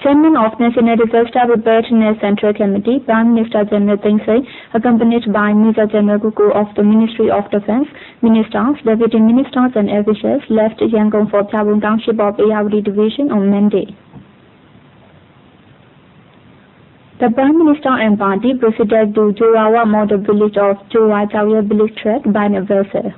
Chairman of National Disaster Preparedness Central Committee, Prime Minister General Thein Sein, accompanied by Major General Kuku of the Ministry of Defense, ministers, deputy ministers and officials left Yangon for Pyapon Township of Ayeyawady Division on Monday. The Prime Minister and party proceeded to Jorawa model village of Jorawa village track by a vessel.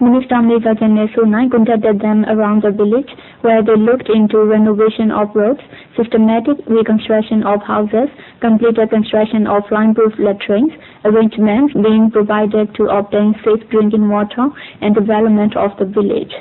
Minister Major General Sonai conducted them around the village where they looked into renovation of roads, systematic reconstruction of houses, completed construction of flying-proof latrines, arrangements being provided to obtain safe drinking water, and development of the village.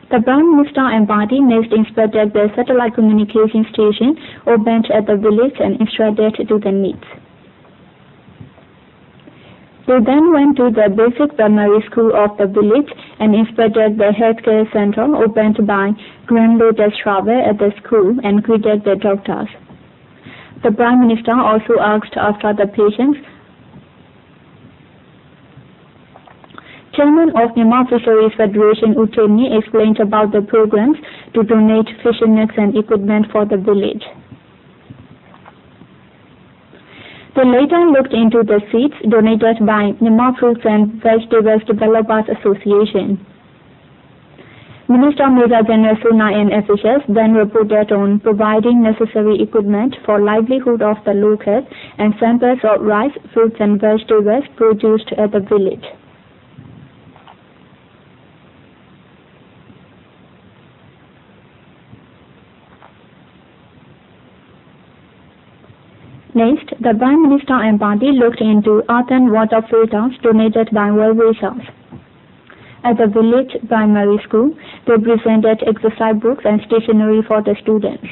The Prime Minister and party next inspected the satellite communication station opened at the village and instructed to the needs. They then went to the basic primary school of the village and inspected the healthcare center opened by Grand Lotus Travel at the school and greeted the doctors. The Prime Minister also asked after the patients. Chairman of Myanmar Fisheries Federation Uteni explained about the programs to donate fishing nets and equipment for the village. They later looked into the seeds donated by Myanmar Fruits and Vegetables Developers Association. Minister Major General Sonai and officials then reported on providing necessary equipment for livelihood of the locals and samples of rice, fruits and vegetables produced at the village. Next, the Prime Minister and party looked into earthen water filters donated by well-wishers. At the village primary school, they presented exercise books and stationery for the students.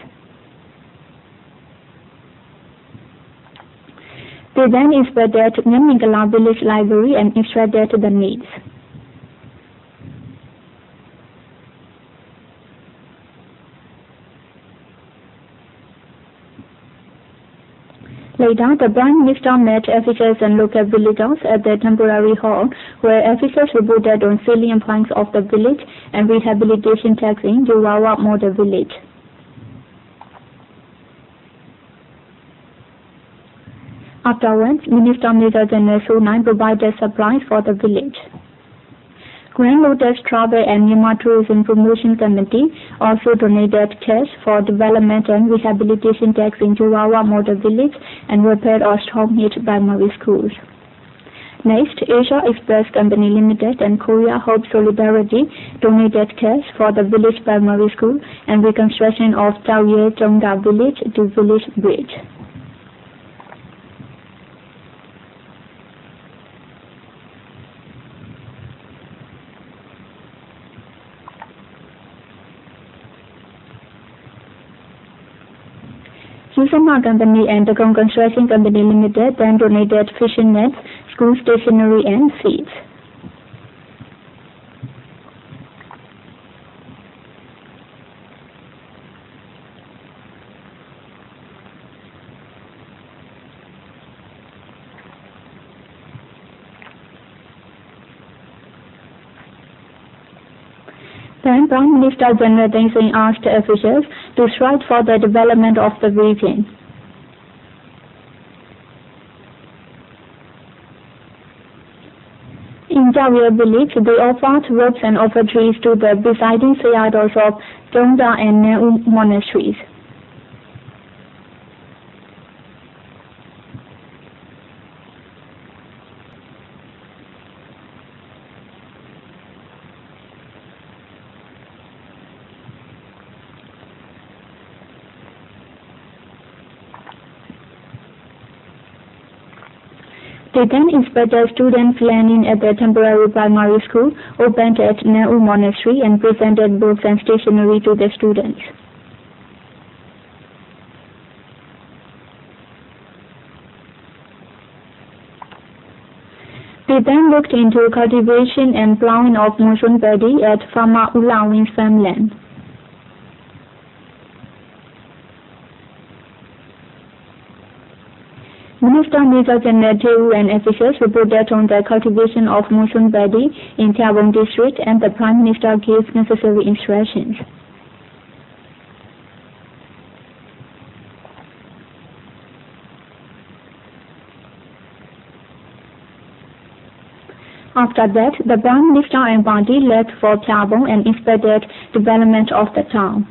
They then inspected Myanmar village library and instructed the needs. Later, the Prime Minister met officials and local villagers at the temporary hall, where officials reported on salient points of the village and rehabilitation tasks in Jorawa model village. Afterwards, Minister Major General Sonai provided supplies for the village. Grand Lotus Travel and Myanmar Tourism Promotion Committee also donated cash for development and rehabilitation tasks in Jorawa model village and repaired or storm hit primary schools. Next, Asia Express Company Limited and Korea Hope Solidarity donated cash for the village primary school and reconstruction of Tauye Tonga village to village bridge. Myanmar Company and the Construction Company Limited then donated fishing nets, school stationery and seeds. Then Prime Minister General Thein Sein asked officials to strive for the development of the region. In Tauye village, they offered ropes and offertories to the presiding sayadaws of Tonga and Neu monasteries. They then inspected students learning at the temporary primary school opened at Neu Monastery and presented books and stationery to the students. They then looked into cultivation and plowing of monsoon paddy at Farmer Ulawin's farmland. Minister Major General Teu and officials reported on the cultivation of monsoon paddy in Pyapon district, and the Prime Minister gave necessary instructions. After that, the Prime Minister and party left for Pyapon and inspected development of the town.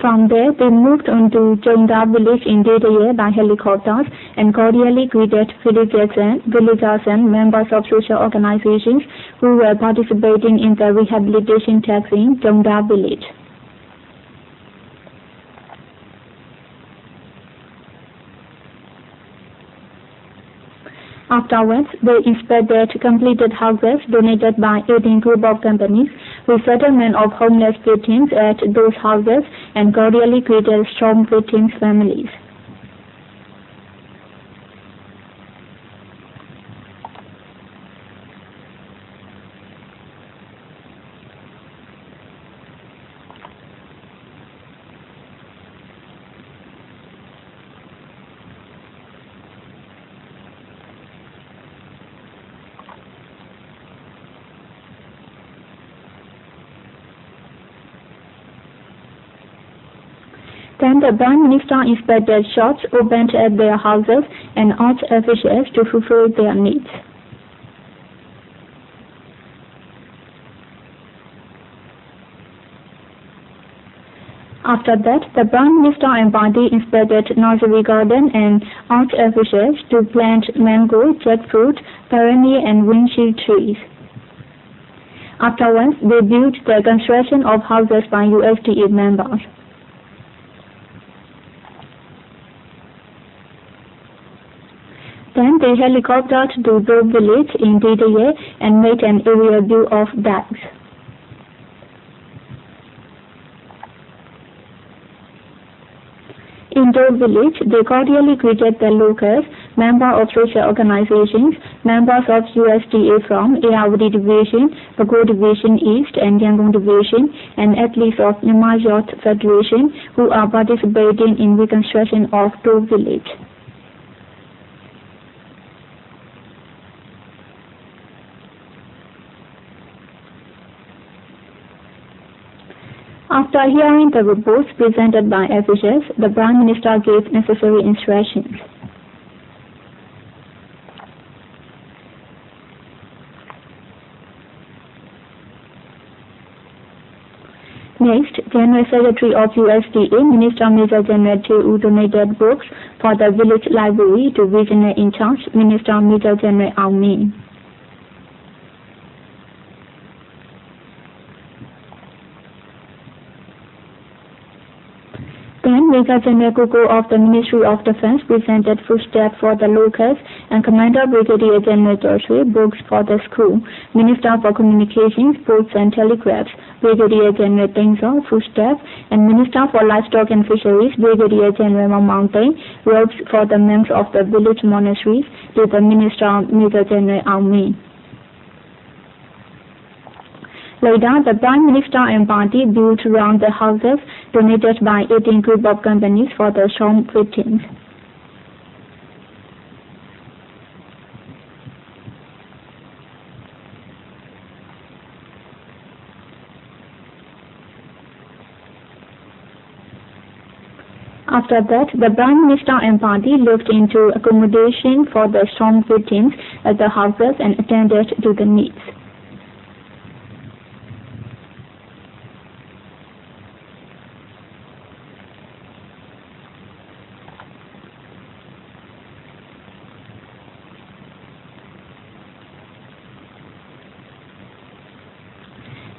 From there, they moved on to Jongda village in Dadaye by helicopters and cordially greeted villagers and members of social organizations who were participating in the rehabilitation task in Jongda village. Afterwards, they inspected completed houses donated by 18 group of companies, resettlement of homeless victims at those houses, and cordially greeted storm victims' families. Then the Prime Minister inspected shops opened at their houses and asked officials to fulfill their needs. After that, the Prime Minister and party inspected nursery garden and asked officials to plant mango, jackfruit, perennial and windshield trees. Afterwards, they built the construction of houses by USDA members. Then they helicoptered to the village in Dadaye and made an aerial view of that. In the village, they cordially greeted the locals, members of social organizations, members of USDA from Ayeyawady Division, Bago Division East and Yangon Division, and athletes of Myanmar Youth Federation who are participating in reconstruction of the village. After hearing the reports presented by officials, the Prime Minister gave necessary instructions. Next, General Secretary of USDA, Minister Major General Teu donated books for the village library to Regional in charge, Minister Major General Aung. Then Major General Kuku of the Ministry of Defense presented foodstuffs for the locals, and Commander Brigadier General Joshua books for the school. Minister for Communications, Posts and Telegraphs, Brigadier General Tengso, foodstuffs, and Minister for Livestock and Fisheries, Brigadier General Mamante, robes for the monks of the village monasteries to the Minister Major General Aung. Later, the Prime Minister and party built around the houses donated by 18 group of companies for the storm victims. After that, the Prime Minister and party looked into accommodation for the storm victims at the houses and attended to the needs.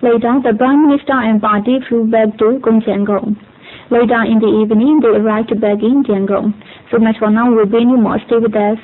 Later, the Prime Minister and party flew back to Yangon. Later in the evening, they arrived back in Yangon. So much for now. We'll bring you more. Stay with us.